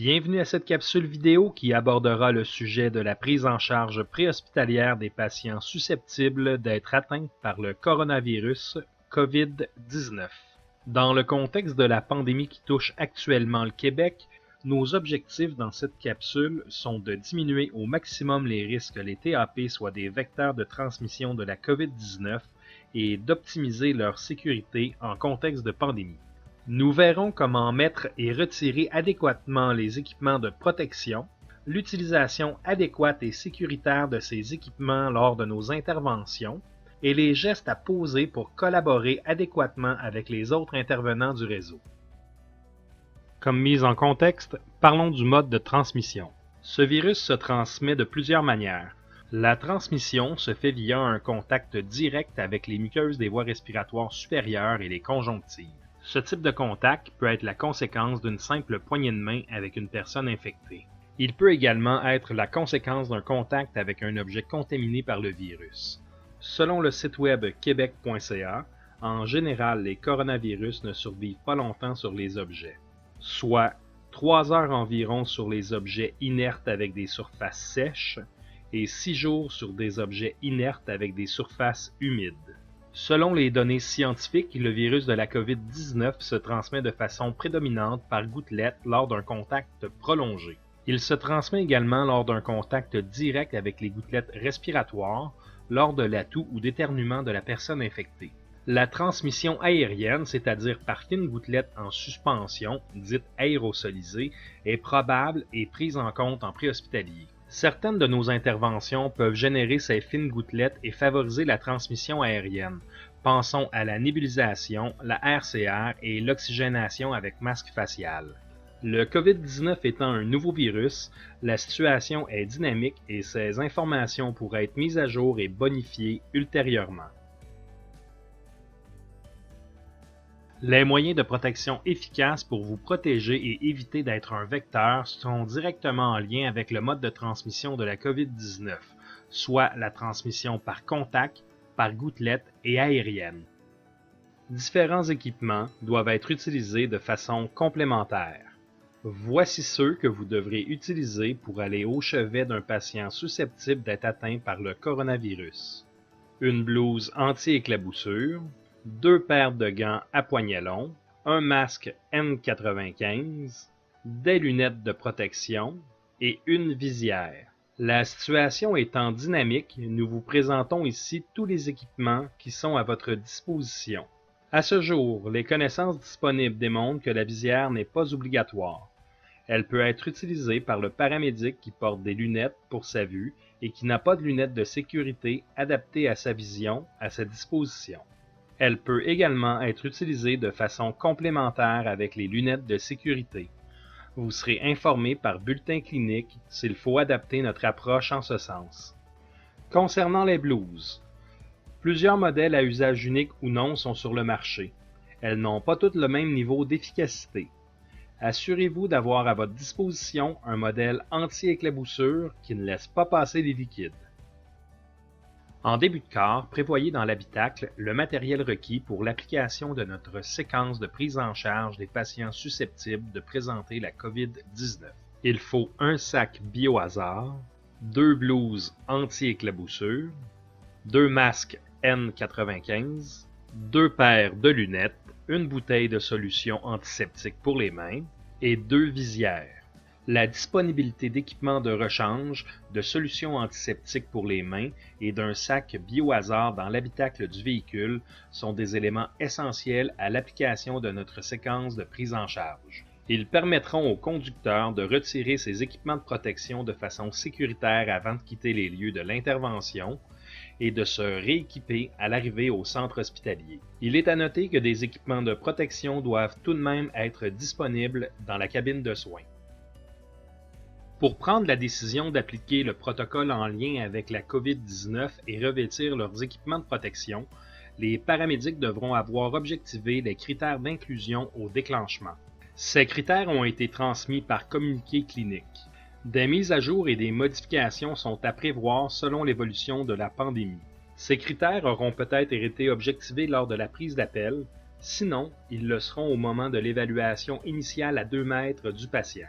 Bienvenue à cette capsule vidéo qui abordera le sujet de la prise en charge préhospitalière des patients susceptibles d'être atteints par le coronavirus COVID-19. Dans le contexte de la pandémie qui touche actuellement le Québec, nos objectifs dans cette capsule sont de diminuer au maximum les risques que les TAP soient des vecteurs de transmission de la COVID-19 et d'optimiser leur sécurité en contexte de pandémie. Nous verrons comment mettre et retirer adéquatement les équipements de protection, l'utilisation adéquate et sécuritaire de ces équipements lors de nos interventions et les gestes à poser pour collaborer adéquatement avec les autres intervenants du réseau. Comme mise en contexte, parlons du mode de transmission. Ce virus se transmet de plusieurs manières. La transmission se fait via un contact direct avec les muqueuses des voies respiratoires supérieures et les conjonctives. Ce type de contact peut être la conséquence d'une simple poignée de main avec une personne infectée. Il peut également être la conséquence d'un contact avec un objet contaminé par le virus. Selon le site web québec.ca, en général, les coronavirus ne survivent pas longtemps sur les objets, soit 3 heures environ sur les objets inertes avec des surfaces sèches et 6 jours sur des objets inertes avec des surfaces humides. Selon les données scientifiques, le virus de la COVID-19 se transmet de façon prédominante par gouttelettes lors d'un contact prolongé. Il se transmet également lors d'un contact direct avec les gouttelettes respiratoires, lors de l'atout ou d'éternuement de la personne infectée. La transmission aérienne, c'est-à-dire par fines gouttelettes en suspension, dite aérosolisée, est probable et prise en compte en préhospitalier. Certaines de nos interventions peuvent générer ces fines gouttelettes et favoriser la transmission aérienne. Pensons à la nébulisation, la RCR et l'oxygénation avec masque facial. Le COVID-19 étant un nouveau virus, la situation est dynamique et ces informations pourraient être mises à jour et bonifiées ultérieurement. Les moyens de protection efficaces pour vous protéger et éviter d'être un vecteur sont directement en lien avec le mode de transmission de la COVID-19, soit la transmission par contact, par gouttelette et aérienne. Différents équipements doivent être utilisés de façon complémentaire. Voici ceux que vous devrez utiliser pour aller au chevet d'un patient susceptible d'être atteint par le coronavirus. Une blouse anti-éclaboussure, 2 paires de gants à poignets longs, un masque N95, des lunettes de protection et une visière. La situation étant dynamique, nous vous présentons ici tous les équipements qui sont à votre disposition. À ce jour, les connaissances disponibles démontrent que la visière n'est pas obligatoire. Elle peut être utilisée par le paramédic qui porte des lunettes pour sa vue et qui n'a pas de lunettes de sécurité adaptées à sa vision à sa disposition. Elle peut également être utilisée de façon complémentaire avec les lunettes de sécurité. Vous serez informé par bulletin clinique s'il faut adapter notre approche en ce sens. Concernant les blouses, plusieurs modèles à usage unique ou non sont sur le marché. Elles n'ont pas toutes le même niveau d'efficacité. Assurez-vous d'avoir à votre disposition un modèle anti-éclaboussure qui ne laisse pas passer les liquides. En début de quart, prévoyez dans l'habitacle le matériel requis pour l'application de notre séquence de prise en charge des patients susceptibles de présenter la COVID-19. Il faut un sac biohazard, 2 blouses anti-éclaboussure, 2 masques N95, 2 paires de lunettes, une bouteille de solution antiseptique pour les mains et 2 visières. La disponibilité d'équipements de rechange, de solutions antiseptiques pour les mains et d'un sac biohazard dans l'habitacle du véhicule sont des éléments essentiels à l'application de notre séquence de prise en charge. Ils permettront au conducteur de retirer ses équipements de protection de façon sécuritaire avant de quitter les lieux de l'intervention et de se rééquiper à l'arrivée au centre hospitalier. Il est à noter que des équipements de protection doivent tout de même être disponibles dans la cabine de soins. Pour prendre la décision d'appliquer le protocole en lien avec la COVID-19 et revêtir leurs équipements de protection, les paramédics devront avoir objectivé les critères d'inclusion au déclenchement. Ces critères ont été transmis par communiqué clinique. Des mises à jour et des modifications sont à prévoir selon l'évolution de la pandémie. Ces critères auront peut-être été objectivés lors de la prise d'appel, sinon ils le seront au moment de l'évaluation initiale à 2 mètres du patient.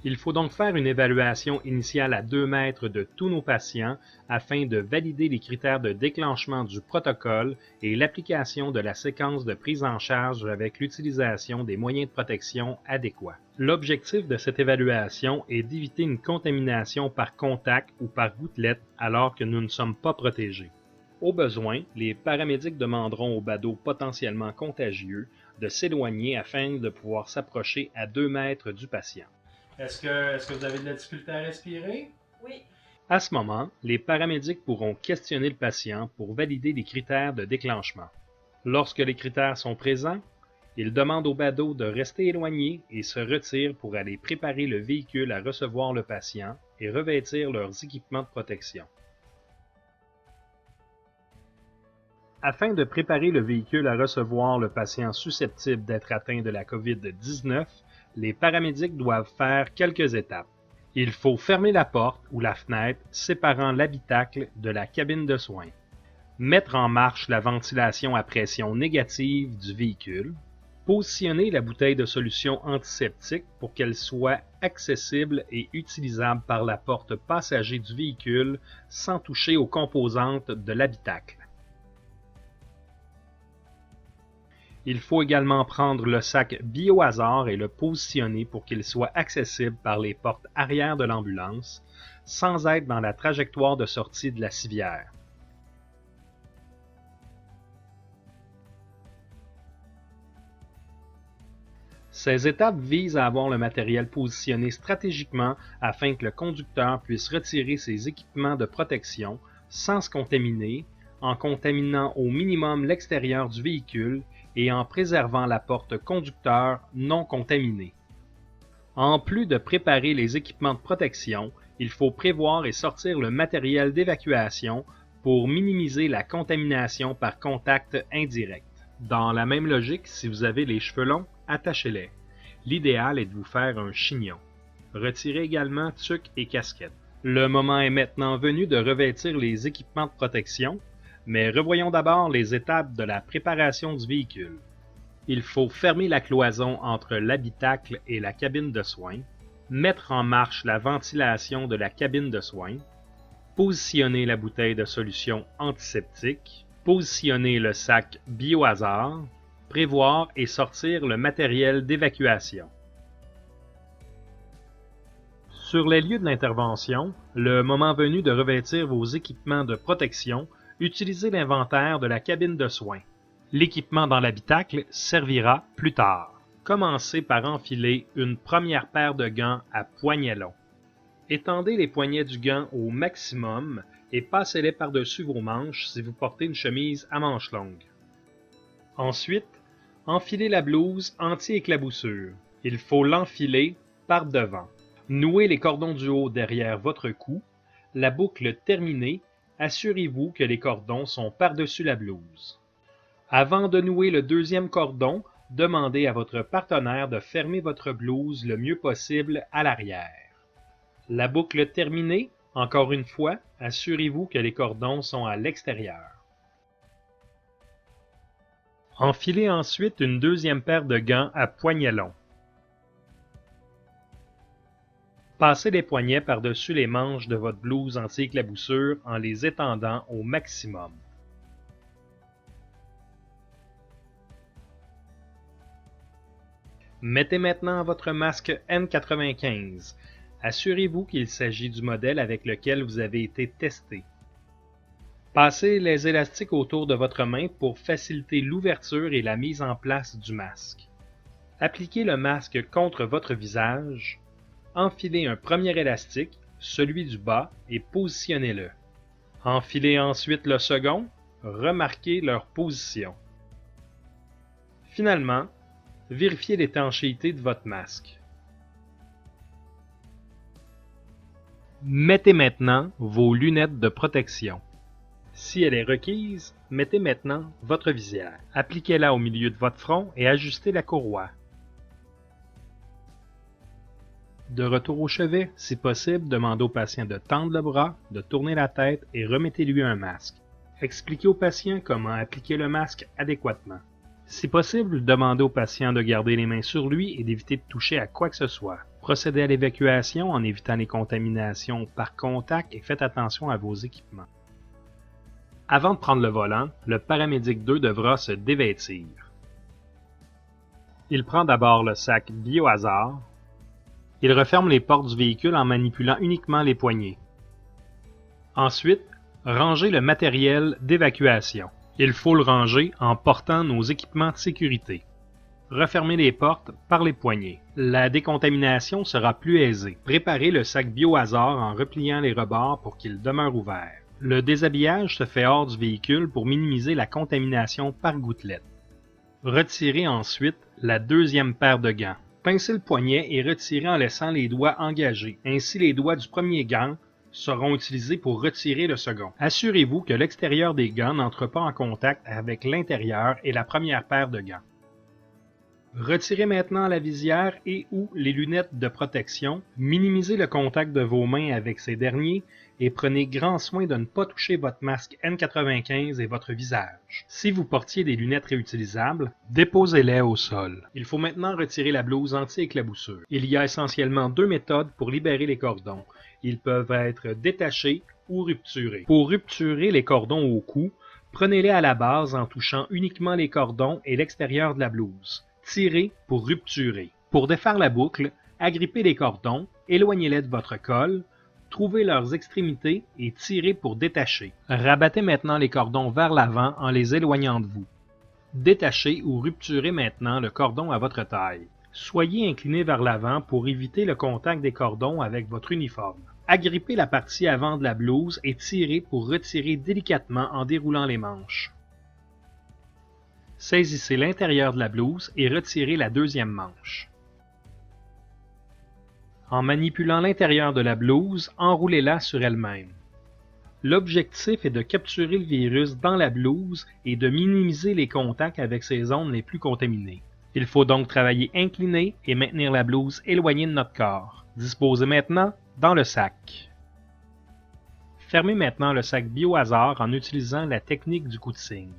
Il faut donc faire une évaluation initiale à 2 mètres de tous nos patients afin de valider les critères de déclenchement du protocole et l'application de la séquence de prise en charge avec l'utilisation des moyens de protection adéquats. L'objectif de cette évaluation est d'éviter une contamination par contact ou par gouttelette alors que nous ne sommes pas protégés. Au besoin, les paramédics demanderont aux badauds potentiellement contagieux de s'éloigner afin de pouvoir s'approcher à 2 mètres du patient. Est-ce que vous avez de la difficulté à respirer? Oui. À ce moment, les paramédics pourront questionner le patient pour valider les critères de déclenchement. Lorsque les critères sont présents, ils demandent au badaud de rester éloigné et se retirent pour aller préparer le véhicule à recevoir le patient et revêtir leurs équipements de protection. Afin de préparer le véhicule à recevoir le patient susceptible d'être atteint de la COVID-19, les paramédics doivent faire quelques étapes. Il faut fermer la porte ou la fenêtre séparant l'habitacle de la cabine de soins, mettre en marche la ventilation à pression négative du véhicule, positionner la bouteille de solution antiseptique pour qu'elle soit accessible et utilisable par la porte passager du véhicule sans toucher aux composantes de l'habitacle. Il faut également prendre le sac Biohazard et le positionner pour qu'il soit accessible par les portes arrière de l'ambulance, sans être dans la trajectoire de sortie de la civière. Ces étapes visent à avoir le matériel positionné stratégiquement afin que le conducteur puisse retirer ses équipements de protection sans se contaminer, en contaminant au minimum l'extérieur du véhicule et en préservant la porte conducteur non contaminée. En plus de préparer les équipements de protection, il faut prévoir et sortir le matériel d'évacuation pour minimiser la contamination par contact indirect. Dans la même logique, si vous avez les cheveux longs, attachez-les. L'idéal est de vous faire un chignon. Retirez également tuque et casquette. Le moment est maintenant venu de revêtir les équipements de protection, mais revoyons d'abord les étapes de la préparation du véhicule. Il faut fermer la cloison entre l'habitacle et la cabine de soins, mettre en marche la ventilation de la cabine de soins, positionner la bouteille de solution antiseptique, positionner le sac Biohazard, prévoir et sortir le matériel d'évacuation. Sur les lieux de l'intervention, le moment venu de revêtir vos équipements de protection, utilisez l'inventaire de la cabine de soins. L'équipement dans l'habitacle servira plus tard. Commencez par enfiler une première paire de gants à poignets longs. Étendez les poignets du gant au maximum et passez-les par-dessus vos manches si vous portez une chemise à manches longues. Ensuite, enfilez la blouse anti-éclaboussure. Il faut l'enfiler par devant. Nouez les cordons du haut derrière votre cou. La boucle terminée, assurez-vous que les cordons sont par-dessus la blouse. Avant de nouer le deuxième cordon, demandez à votre partenaire de fermer votre blouse le mieux possible à l'arrière. La boucle terminée, encore une fois, assurez-vous que les cordons sont à l'extérieur. Enfilez ensuite une deuxième paire de gants à poignets longs. Passez les poignets par-dessus les manches de votre blouse anti-éclaboussure en les étendant au maximum. Mettez maintenant votre masque N95. Assurez-vous qu'il s'agit du modèle avec lequel vous avez été testé. Passez les élastiques autour de votre main pour faciliter l'ouverture et la mise en place du masque. Appliquez le masque contre votre visage. Enfilez un premier élastique, celui du bas, et positionnez-le. Enfilez ensuite le second, remarquez leur position. Finalement, vérifiez l'étanchéité de votre masque. Mettez maintenant vos lunettes de protection. Si elle est requise, mettez maintenant votre visière. Appliquez-la au milieu de votre front et ajustez la courroie. De retour au chevet, si possible, demandez au patient de tendre le bras, de tourner la tête et remettez-lui un masque. Expliquez au patient comment appliquer le masque adéquatement. Si possible, demandez au patient de garder les mains sur lui et d'éviter de toucher à quoi que ce soit. Procédez à l'évacuation en évitant les contaminations par contact et faites attention à vos équipements. Avant de prendre le volant, le paramédic 2 devra se dévêtir. Il prend d'abord le sac Biohazard. Il referme les portes du véhicule en manipulant uniquement les poignées. Ensuite, rangez le matériel d'évacuation. Il faut le ranger en portant nos équipements de sécurité. Refermez les portes par les poignées. La décontamination sera plus aisée. Préparez le sac Biohazard en repliant les rebords pour qu'il demeure ouvert. Le déshabillage se fait hors du véhicule pour minimiser la contamination par gouttelettes. Retirez ensuite la deuxième paire de gants. Pincez le poignet et retirez en laissant les doigts engagés. Ainsi, les doigts du premier gant seront utilisés pour retirer le second. Assurez-vous que l'extérieur des gants n'entre pas en contact avec l'intérieur et la première paire de gants. Retirez maintenant la visière et ou les lunettes de protection, minimisez le contact de vos mains avec ces derniers et prenez grand soin de ne pas toucher votre masque N95 et votre visage. Si vous portiez des lunettes réutilisables, déposez-les au sol. Il faut maintenant retirer la blouse anti-éclaboussure. Il y a essentiellement deux méthodes pour libérer les cordons. Ils peuvent être détachés ou rupturés. Pour rupturer les cordons au cou, prenez-les à la base en touchant uniquement les cordons et l'extérieur de la blouse. Tirez pour rupturer. Pour défaire la boucle, agrippez les cordons, éloignez-les de votre col, trouvez leurs extrémités et tirez pour détacher. Rabattez maintenant les cordons vers l'avant en les éloignant de vous. Détachez ou rupturez maintenant le cordon à votre taille. Soyez incliné vers l'avant pour éviter le contact des cordons avec votre uniforme. Agrippez la partie avant de la blouse et tirez pour retirer délicatement en déroulant les manches. Saisissez l'intérieur de la blouse et retirez la deuxième manche. En manipulant l'intérieur de la blouse, enroulez-la sur elle-même. L'objectif est de capturer le virus dans la blouse et de minimiser les contacts avec ses zones les plus contaminées. Il faut donc travailler incliné et maintenir la blouse éloignée de notre corps. Disposez maintenant dans le sac. Fermez maintenant le sac Biohazard en utilisant la technique du coup de cygne.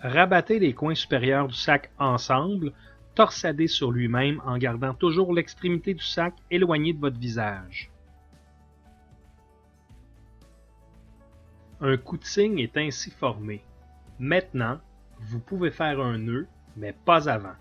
Rabattez les coins supérieurs du sac ensemble, torsadez sur lui-même en gardant toujours l'extrémité du sac éloignée de votre visage. Un coup de cygne est ainsi formé. Maintenant, vous pouvez faire un nœud, mais pas avant.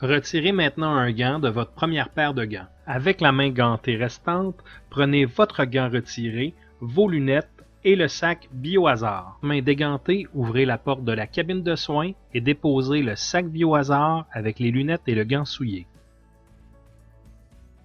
Retirez maintenant un gant de votre première paire de gants. Avec la main gantée restante, prenez votre gant retiré, vos lunettes et le sac Biohazard. Main dégantée, ouvrez la porte de la cabine de soins et déposez le sac Biohazard avec les lunettes et le gant souillé.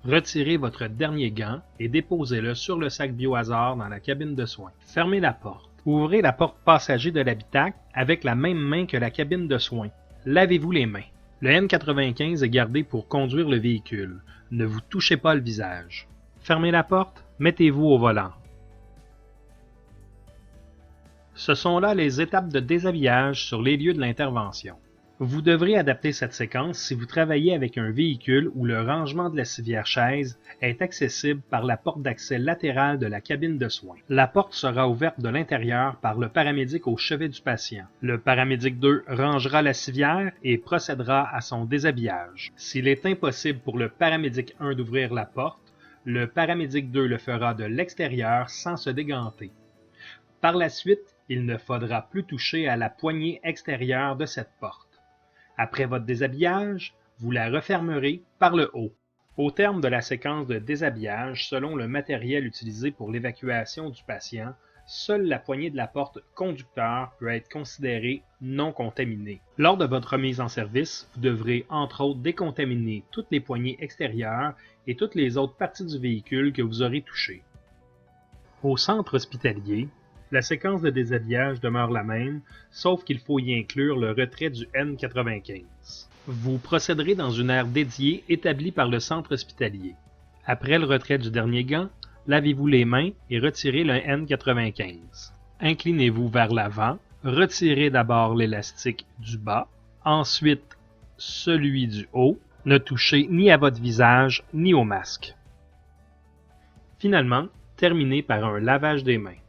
Retirez votre dernier gant et déposez-le sur le sac Biohazard dans la cabine de soins. Fermez la porte. Ouvrez la porte passager de l'habitacle avec la même main que la cabine de soins. Lavez-vous les mains. Le N95 est gardé pour conduire le véhicule. Ne vous touchez pas le visage. Fermez la porte, mettez-vous au volant. Ce sont là les étapes de déshabillage sur les lieux de l'intervention. Vous devrez adapter cette séquence si vous travaillez avec un véhicule où le rangement de la civière chaise est accessible par la porte d'accès latérale de la cabine de soins. La porte sera ouverte de l'intérieur par le paramédic au chevet du patient. Le paramédic 2 rangera la civière et procédera à son déshabillage. S'il est impossible pour le paramédic 1 d'ouvrir la porte, le paramédic 2 le fera de l'extérieur sans se déganter. Par la suite, il ne faudra plus toucher à la poignée extérieure de cette porte. Après votre déshabillage, vous la refermerez par le haut. Au terme de la séquence de déshabillage, selon le matériel utilisé pour l'évacuation du patient, seule la poignée de la porte conducteur peut être considérée non contaminée. Lors de votre remise en service, vous devrez entre autres décontaminer toutes les poignées extérieures et toutes les autres parties du véhicule que vous aurez touchées. Au centre hospitalier, la séquence de déshabillage demeure la même, sauf qu'il faut y inclure le retrait du N95. Vous procéderez dans une aire dédiée établie par le centre hospitalier. Après le retrait du dernier gant, lavez-vous les mains et retirez le N95. Inclinez-vous vers l'avant, retirez d'abord l'élastique du bas, ensuite celui du haut. Ne touchez ni à votre visage ni au masque. Finalement, terminez par un lavage des mains.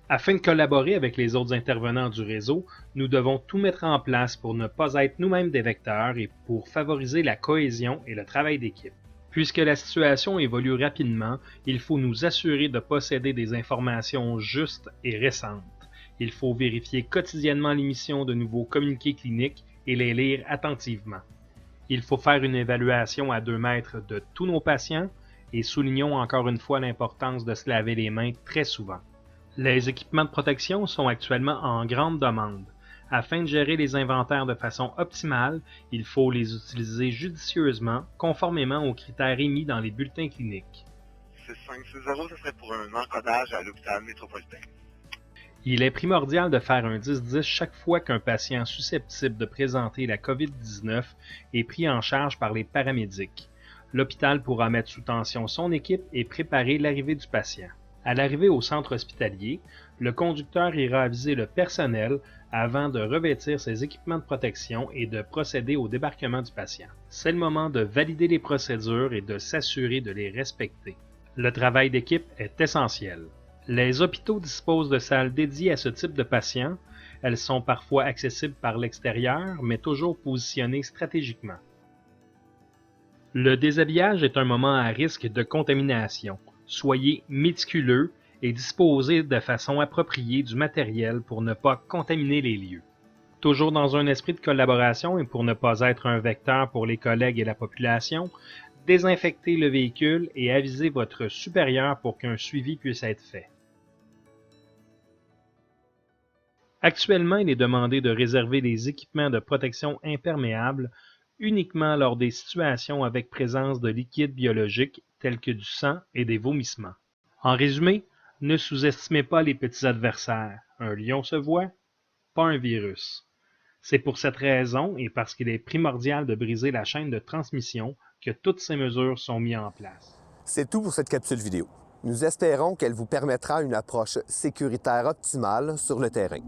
Afin de collaborer avec les autres intervenants du réseau, nous devons tout mettre en place pour ne pas être nous-mêmes des vecteurs et pour favoriser la cohésion et le travail d'équipe. Puisque la situation évolue rapidement, il faut nous assurer de posséder des informations justes et récentes. Il faut vérifier quotidiennement l'émission de nouveaux communiqués cliniques et les lire attentivement. Il faut faire une évaluation à 2 mètres de tous nos patients et soulignons encore une fois l'importance de se laver les mains très souvent. Les équipements de protection sont actuellement en grande demande. Afin de gérer les inventaires de façon optimale, il faut les utiliser judicieusement, conformément aux critères émis dans les bulletins cliniques. 6560, ce serait pour un encodage à l'hôpital métropolitain. Il est primordial de faire un 10-10 chaque fois qu'un patient susceptible de présenter la COVID-19 est pris en charge par les paramédics. L'hôpital pourra mettre sous tension son équipe et préparer l'arrivée du patient. À l'arrivée au centre hospitalier, le conducteur ira aviser le personnel avant de revêtir ses équipements de protection et de procéder au débarquement du patient. C'est le moment de valider les procédures et de s'assurer de les respecter. Le travail d'équipe est essentiel. Les hôpitaux disposent de salles dédiées à ce type de patients. Elles sont parfois accessibles par l'extérieur, mais toujours positionnées stratégiquement. Le déshabillage est un moment à risque de contamination. Soyez méticuleux et disposez de façon appropriée du matériel pour ne pas contaminer les lieux. Toujours dans un esprit de collaboration et pour ne pas être un vecteur pour les collègues et la population, désinfectez le véhicule et avisez votre supérieur pour qu'un suivi puisse être fait. Actuellement, il est demandé de réserver les équipements de protection imperméables uniquement lors des situations avec présence de liquides biologiques tels que du sang et des vomissements. En résumé, ne sous-estimez pas les petits adversaires. Un lion se voit, pas un virus. C'est pour cette raison et parce qu'il est primordial de briser la chaîne de transmission que toutes ces mesures sont mises en place. C'est tout pour cette capsule vidéo. Nous espérons qu'elle vous permettra une approche sécuritaire optimale sur le terrain.